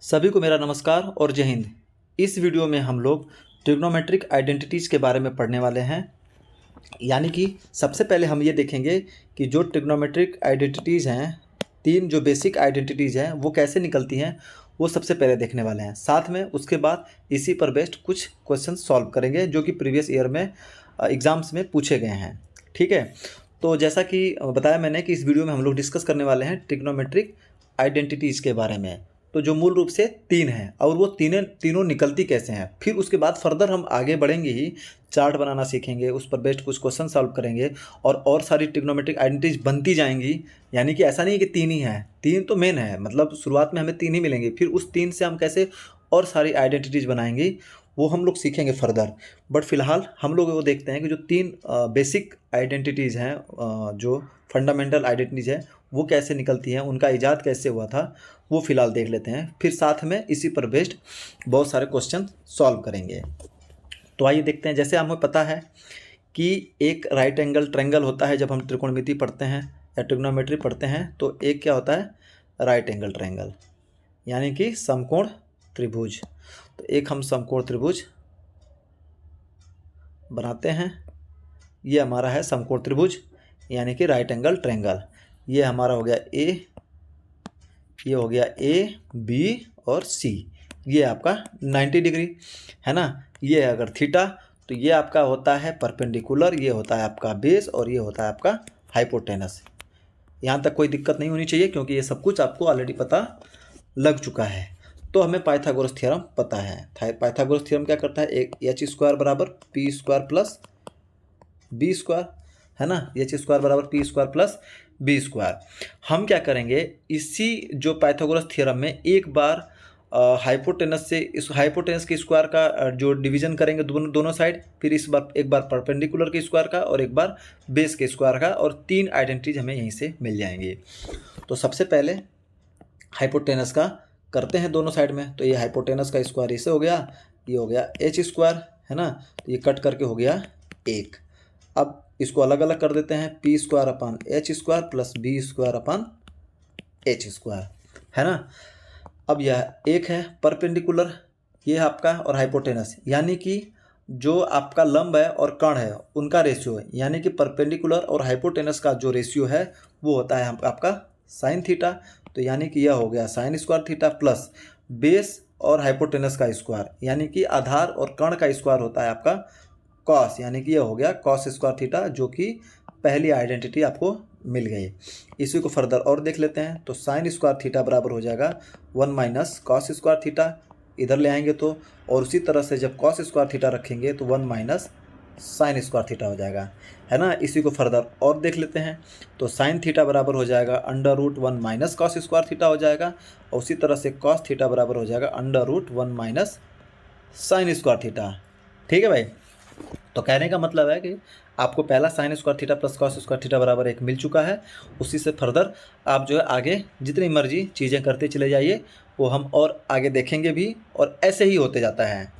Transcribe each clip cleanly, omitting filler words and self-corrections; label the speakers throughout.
Speaker 1: सभी को मेरा नमस्कार और जय हिंद। इस वीडियो में हम लोग ट्रिग्नोमेट्रिक आइडेंटिटीज़ के बारे में पढ़ने वाले हैं। यानी कि सबसे पहले हम ये देखेंगे कि जो ट्रिग्नोमेट्रिक आइडेंटिटीज़ हैं, तीन जो बेसिक आइडेंटिटीज़ हैं वो कैसे निकलती हैं, वो सबसे पहले देखने वाले हैं। साथ में उसके बाद इसी पर बेस्ड कुछ क्वेश्चन सॉल्व करेंगे जो कि प्रीवियस ईयर में एग्ज़ाम्स में पूछे गए हैं। ठीक है, तो जैसा कि बताया मैंने कि इस वीडियो में हम लोग डिस्कस करने वाले हैं ट्रिग्नोमेट्रिक आइडेंटिटीज़ के बारे में। तो जो मूल रूप से तीन हैं और वो तीनों निकलती कैसे हैं, फिर उसके बाद फर्दर हम आगे बढ़ेंगे ही, चार्ट बनाना सीखेंगे, उस पर बेस्ड कुछ क्वेश्चन सॉल्व करेंगे और सारी ट्रिग्नोमेट्रिक आइडेंटिटीज बनती जाएंगी। यानी कि ऐसा नहीं है कि तीन ही हैं, तीन तो मेन है, मतलब शुरुआत में हमें तीन ही मिलेंगे, फिर उस तीन से हम कैसे और सारी आइडेंटिटीज बनाएंगे वो हम लोग सीखेंगे फर्दर। बट फिलहाल हम लोग वो देखते हैं कि जो तीन बेसिक आइडेंटिटीज़ हैं, जो फंडामेंटल आइडेंटिटीज़ हैं, वो कैसे निकलती हैं, उनका इजाद कैसे हुआ था, वो फिलहाल देख लेते हैं। फिर साथ में इसी पर बेस्ड बहुत सारे क्वेश्चन सॉल्व करेंगे। तो आइए देखते हैं। जैसे हमें पता है कि एक राइट एंगल ट्रायंगल होता है, जब हम त्रिकोणमिति पढ़ते हैं या ट्रिग्नोमेट्री पढ़ते हैं, तो एक क्या होता है, राइट एंगल ट्रायंगल, यानी कि समकोण त्रिभुज। तो एक हम समकोण त्रिभुज बनाते हैं, ये हमारा है समकोण त्रिभुज यानी कि राइट एंगल ट्रायंगल। ये हमारा हो गया ए, ये हो गया ए बी और सी, ये आपका 90 डिग्री है ना। ये अगर थीटा, तो ये आपका होता है परपेंडिकुलर, ये होता है आपका बेस और ये होता है आपका हाइपोटेनस। यहाँ तक कोई दिक्कत नहीं होनी चाहिए क्योंकि ये सब कुछ आपको ऑलरेडी पता लग चुका है। तो हमें पाइथागोरस थ्योरम पता है। पाइथागोरस थ्योरम क्या करता है, एक एच स्क्वायर बराबर P square plus B square, है ना। एच स्क्वायर बराबर P square plus B square. हम क्या करेंगे, इसी जो पाइथागोरस थ्योरम में एक बार हाइपोटेनस से इस हाइपोटेनस के स्क्वायर का जो डिवीजन करेंगे दोनों साइड, फिर इस बार एक बार परपेंडिकुलर के स्क्वायर का और एक बार बेस के स्क्वायर का, और तीन आइडेंटिटीज हमें यहीं से मिल जाएंगी। तो सबसे पहले हाइपोटेनस का करते हैं दोनों साइड में। तो ये हाइपोटेनस का स्क्वायर इसे हो गया, ये हो गया एच स्क्वायर, है ना। तो ये कट करके हो गया एक। अब इसको अलग अलग कर देते हैं, P square upon H square plus B square upon H square, है ना। अब यह एक है परपेंडिकुलर, ये है आपका, और हाइपोटेनस यानी कि जो आपका लंब है और कर्ण है उनका रेशियो है, यानी कि परपेंडिकुलर और हाइपोटेनस का जो रेशियो है वो होता है आपका साइन थीटा। तो यानी कि यह हो गया sign square theta plus base और हाइपोटेनस का स्क्वायर, यानी कि आधार और कर्ण का स्क्वायर होता है आपका कॉस, यानी कि यह हो गया कॉस स्क्वायर थीटा, जो कि पहली आइडेंटिटी आपको मिल गई। इसी को फर्दर और देख लेते हैं। तो साइन स्क्वायर थीटा बराबर हो जाएगा 1 माइनस कॉस स्क्वायर थीटा, इधर ले आएंगे तो, और उसी तरह से जब कॉस स्क्वायर थीटा रखेंगे तो 1 माइनस साइन स्क्वायर थीटा हो जाएगा, है ना। इसी को फर्दर और देख लेते हैं। तो साइन थीटा बराबर हो जाएगा under root 1 minus cos square theta हो जाएगा, और उसी तरह से कॉस थीटा बराबर हो जाएगा under root 1 minus sine square theta. ठीक है भाई। तो कहने का मतलब है कि आपको पहला sign square theta plus cos square theta बराबर एक मिल चुका है। उसी से फर्दर आप जो है आगे जितनी मर्जी चीज़ें करते चले जाइए, वो हम और आगे देखेंगे भी, और ऐसे ही होते जाता है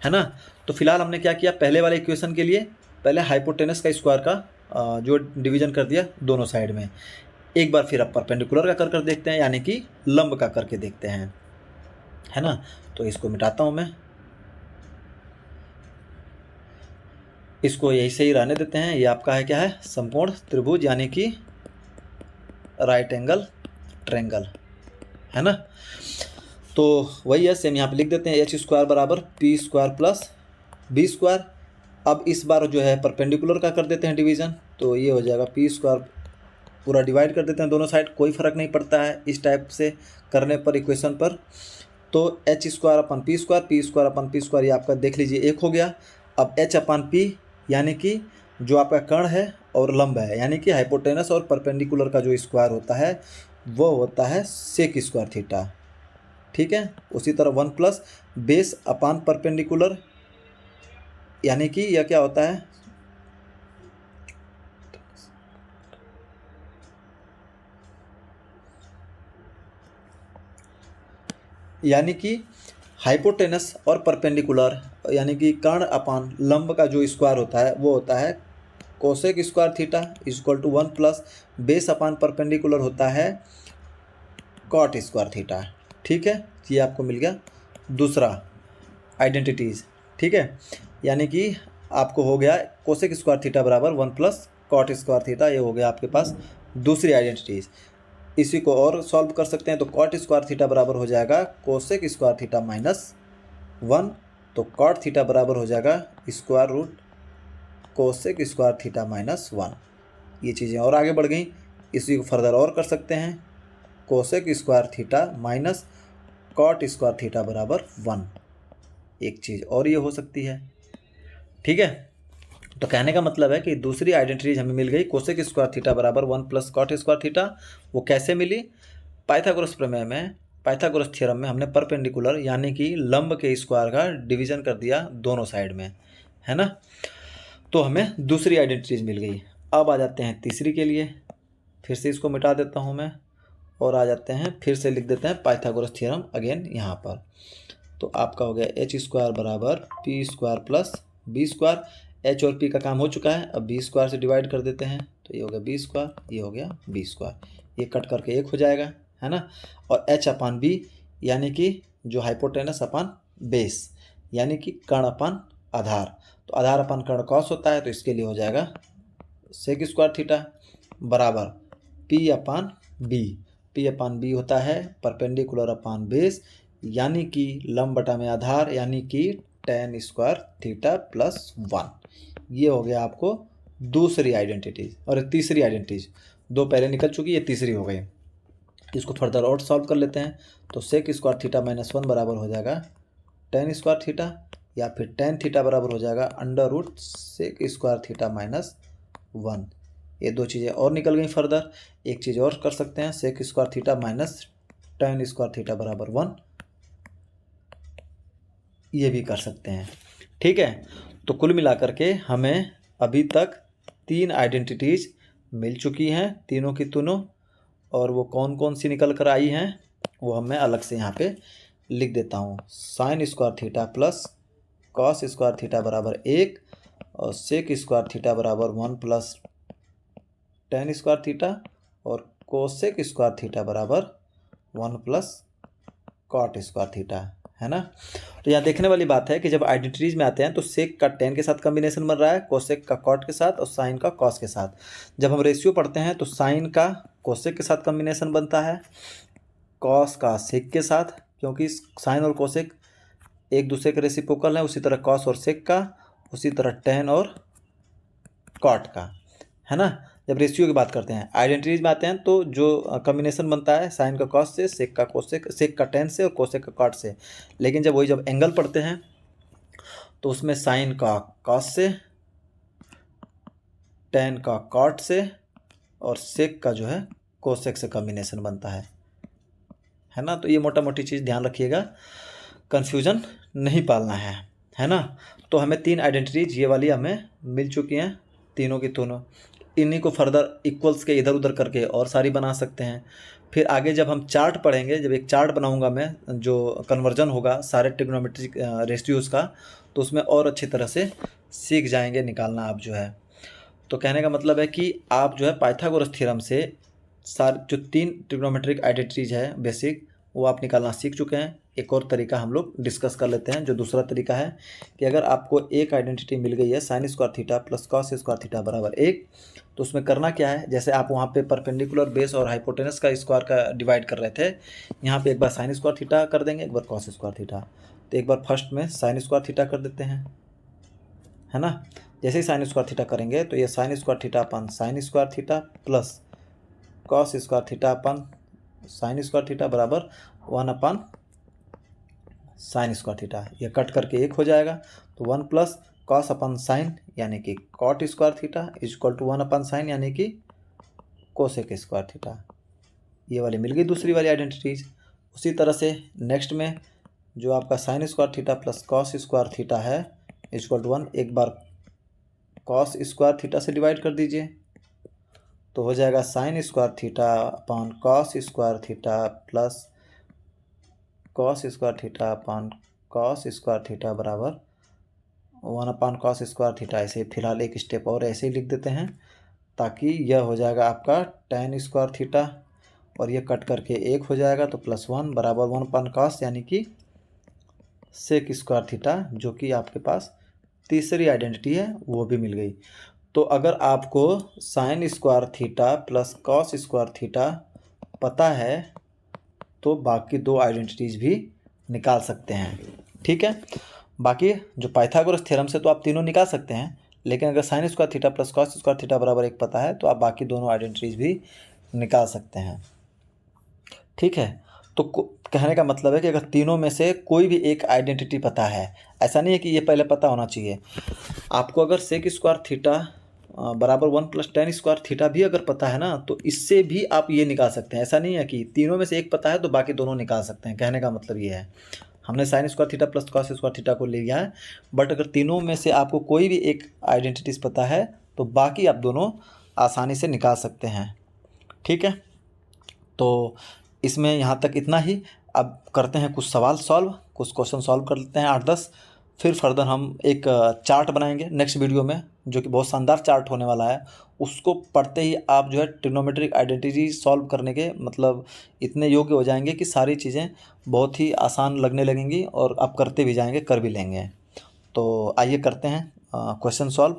Speaker 1: ना। तो फिलहाल हमने क्या किया, पहले वाले इक्वेशन के लिए पहले हाइपोटेनस का स्क्वायर का जो डिवीजन कर दिया दोनों साइड में। एक बार फिर अब परपेंडिकुलर का कर देखते हैं, यानी कि लंब का करके देखते हैं, है ना। तो इसको मिटाता हूँ मैं, इसको यही से ही रहने देते हैं। ये आपका है क्या है, समकोण त्रिभुज यानी कि राइट एंगल ट्रायंगल, है ना। तो वही है, सेम यहाँ पे लिख देते हैं, एच स्क्वायर बराबर P square plus B square. अब इस बार जो है परपेंडिकुलर का कर देते हैं डिवीज़न, तो ये हो जाएगा पी स्क्वायर, पूरा डिवाइड कर देते हैं दोनों साइड, कोई फ़र्क नहीं पड़ता है इस टाइप से करने पर इक्वेशन पर। तो H square upon P square upon P square, ये आपका देख लीजिए एक हो गया। अब एच अपन पी यानी कि जो आपका कर्ण है और लंब है, यानी कि हाइपोटेनस और परपेंडिकुलर का जो स्क्वायर होता है वो होता है सेक स्क्वायर थीटा। ठीक है। उसी तरह 1 प्लस बेस अपान परपेंडिकुलर, यानी कि यह क्या होता है, यानी कि हाइपोटेनस और परपेंडिकुलर यानी कि कर्ण अपान लंब का जो स्क्वायर होता है वो होता है cosec square theta equal to 1 plus base upon perpendicular होता है कॉट स्क्वायर थीटा। ठीक है, ये आपको मिल गया दूसरा आइडेंटिटीज़। ठीक है, यानी कि आपको हो गया कोसेक स्क्वायर थीटा बराबर 1 प्लस कॉट स्क्वायर थीटा, ये हो गया आपके पास दूसरी आइडेंटिटीज़। इसी को और सॉल्व कर सकते हैं, तो कॉट स्क्वायर थीटा बराबर हो जाएगा कोसेक स्क्वायर थीटा माइनस 1, तो कॉट थीटा बराबर हो जाएगा square root cosec square theta minus 1। ये चीज़ें और आगे बढ़ गई, इसी को फर्दर और कर सकते हैं, cosec square theta minus cot square theta बराबर 1, एक चीज़ और ये हो सकती है। ठीक है, तो कहने का मतलब है कि दूसरी आइडेंटिटीज हमें मिल गई, कोसेक स्क्वायर थीटा बराबर 1 प्लस कॉट स्क्वायर थीटा। वो कैसे मिली? पाइथागोरस प्रमेय में, पाइथागोरस थ्योरम में हमने परपेंडिकुलर यानी कि लंब के स्क्वायर का डिवीजन कर दिया दोनों साइड में, है ना। तो हमें दूसरी आइडेंटिटीज मिल गई। अब आ जाते हैं तीसरी के लिए, फिर से इसको मिटा देता हूँ मैं और आ जाते हैं, फिर से लिख देते हैं पाइथागोरस थ्योरम अगेन यहाँ पर। तो आपका हो गया एच स्क्वायर बराबर P square plus B square. H और पी का काम हो चुका है, अब बी स्क्वायर से डिवाइड कर देते हैं, तो ये हो गया बी स्क्वायर, ये हो गया बी स्क्वायर, ये कट करके एक हो जाएगा, है ना। और एच अपान बी यानी कि जो हाइपोटेनस अपान बेस यानी कि कर्ण अपान आधार, तो आधार अपान कर्ण कॉस होता है, तो इसके लिए हो जाएगा सेक स्क्वायर थीटा बराबर P upon B. P upon B होता है परपेंडिकुलर अपान बेस यानी कि लंब बटा में आधार यानी कि tan स्क्वायर थीटा प्लस 1। ये हो गया आपको दूसरी आइडेंटिटीज। और तीसरी आइडेंटिटीज, दो पहले निकल चुकी, ये तीसरी हो गई। इसको फर्दर और सॉल्व कर लेते हैं, तो सेक स्क्वायर थीटा माइनस 1 बराबर हो जाएगा tan स्क्वायर थीटा, या फिर tan थीटा बराबर हो जाएगा under root sec square theta minus 1। ये दो चीज़ें और निकल गई फर्दर। एक चीज़ और कर सकते हैं, sec square theta minus tan square theta बराबर 1, ये भी कर सकते हैं। ठीक है, तो कुल मिलाकर के हमें अभी तक 3 आइडेंटिटीज मिल चुकी हैं, तीनों की तीनों। और वो कौन कौन सी निकल कर आई हैं वो मैं अलग से यहाँ पे लिख देता हूँ। Sign square theta plus cos square theta बराबर 1 और सेक स्क्वायर थीटा बराबर 1 प्लस tan स्क्वायर थीटा और कोसेक स्क्वायर थीटा बराबर 1 प्लस कॉट स्क्वायर थीटा, है ना। तो यहाँ देखने वाली बात है कि जब आइडेंटिटीज में आते हैं तो सेक का tan के साथ कॉम्बिनेशन बन रहा है, कोसेक का कॉट के साथ और साइन का कॉस के साथ। जब हम रेशियो पढ़ते हैं तो साइन का कोसेक के साथ कॉम्बिनेशन बनता है, कॉस का सेक के साथ, क्योंकि साइन और कोसेक एक दूसरे के रेसिप्रोकल हैं। उसी तरह कॉस और सेक का, उसी तरह tan और कॉट का, है ना। जब रेशियो की बात करते हैं, आइडेंटिटीज में आते हैं तो जो कॉम्बिनेशन बनता है साइन का कॉस से, सेक का कोसेक, सेक का tan से और कोसेक का कॉट से। लेकिन जब एंगल पढ़ते हैं तो उसमें साइन का कॉस से, tan का कॉट से और सेक का जो है कोसेक से कॉम्बिनेशन बनता है ना। तो ये मोटा मोटी चीज़ ध्यान रखिएगा, कन्फ्यूजन नहीं पालना है ना। तो हमें 3 आइडेंटिटीज ये वाली हमें मिल चुकी हैं, तीनों की तीनों। इन्हीं को फर्दर इक्वल्स के इधर उधर करके और सारी बना सकते हैं। फिर आगे जब हम चार्ट पढ़ेंगे, जब एक चार्ट बनाऊंगा मैं जो कन्वर्जन होगा सारे ट्रिग्नोमेट्रिक रेशियोज़ का, तो उसमें और अच्छी तरह से सीख जाएंगे निकालना आप जो है। तो कहने का मतलब है कि आप जो है पाइथागोरस थ्योरम से सारे जो 3 ट्रिग्नोमेट्रिक आइडेंटिटीज है बेसिक, वो आप निकालना सीख चुके हैं। एक और तरीका हम लोग डिस्कस कर लेते हैं, जो दूसरा तरीका है कि अगर आपको एक आइडेंटिटी मिल गई है sign square theta plus cos square theta बराबर 1, तो उसमें करना क्या है, जैसे आप वहाँ पे परपेंडिकुलर बेस और हाइपोटेनस का स्क्वायर का डिवाइड कर रहे थे, यहाँ पे एक बार साइन स्क्वायर थीटा कर देंगे, एक बार कॉस स्क्वायर थीटा। तो एक बार फर्स्ट में साइन स्क्वायर थीटा कर देते हैं, है ना। जैसे ही साइन स्क्वायर थीटा करेंगे तो ये साइन स्क्वायर थीटा अपन sine square theta plus cos square theta अपन साइन स्क्वायर थीटा बराबर 1 अपन साइन स्क्वायर थीटा, ये कट करके एक हो जाएगा। तो 1 प्लस कॉस अपन साइन यानी कि cot square theta is equal to 1 upon sine यानी कि कोसेक स्क्वायर थीटा। ये वाली मिल गई दूसरी वाली आइडेंटिटीज। उसी तरह से नेक्स्ट में जो आपका sign square theta plus cos square theta है इज इक्वल टू 1, एक बार कॉस स्क्वायर थीटा से डिवाइड कर दीजिए, तो हो जाएगा sign square theta upon cos square theta plus cos square theta upon cos square theta बराबर 1 अपॉन कॉस स्क्वायर थीटा। ऐसे फिलहाल एक स्टेप और ऐसे ही लिख देते हैं, ताकि यह हो जाएगा आपका tan स्क्वायर थीटा और ये कट करके 1 हो जाएगा, तो +1 बराबर 1/cos, यानी कि सेक स्क्वायर थीटा, जो कि आपके पास तीसरी आइडेंटिटी है वो भी मिल गई। तो अगर आपको sign square theta plus cos square theta पता है तो बाकी दो आइडेंटिटीज़ भी निकाल सकते हैं। ठीक है, बाकी जो पाइथागोरस थ्योरम से तो आप तीनों निकाल सकते हैं, लेकिन अगर sign square theta plus cos square theta बराबर 1 पता है तो आप बाकी दोनों आइडेंटिटीज़ भी निकाल सकते हैं। ठीक है, तो कहने का मतलब है कि अगर तीनों में से कोई भी एक आइडेंटिटी पता है, ऐसा नहीं है कि ये पहले पता होना चाहिए आपको। अगर सेक स्क्वायर थीटा बराबर 1 + tan स्क्वायर थीटा भी अगर पता है ना, तो इससे भी आप ये निकाल सकते हैं। ऐसा नहीं है कि तीनों में से एक पता है तो बाकी दोनों निकाल सकते हैं। कहने का मतलब ये है, हमने sign square theta plus cos square theta को ले लिया है, बट अगर तीनों में से आपको कोई भी एक आइडेंटिटीज पता है तो बाकी आप दोनों आसानी से निकाल सकते हैं। ठीक है, तो इसमें यहाँ तक इतना ही। अब करते हैं कुछ सवाल सॉल्व, कुछ क्वेश्चन सॉल्व कर लेते हैं 8-10, फिर फर्दर हम एक चार्ट बनाएंगे नेक्स्ट वीडियो में, जो कि बहुत शानदार चार्ट होने वाला है। उसको पढ़ते ही आप जो है ट्रिग्नोमेट्रिक आइडेंटिटी सॉल्व करने के मतलब इतने योग्य हो जाएंगे कि सारी चीज़ें बहुत ही आसान लगने लगेंगी और आप करते भी जाएंगे, कर भी लेंगे। तो आइए करते हैं क्वेश्चन सॉल्व।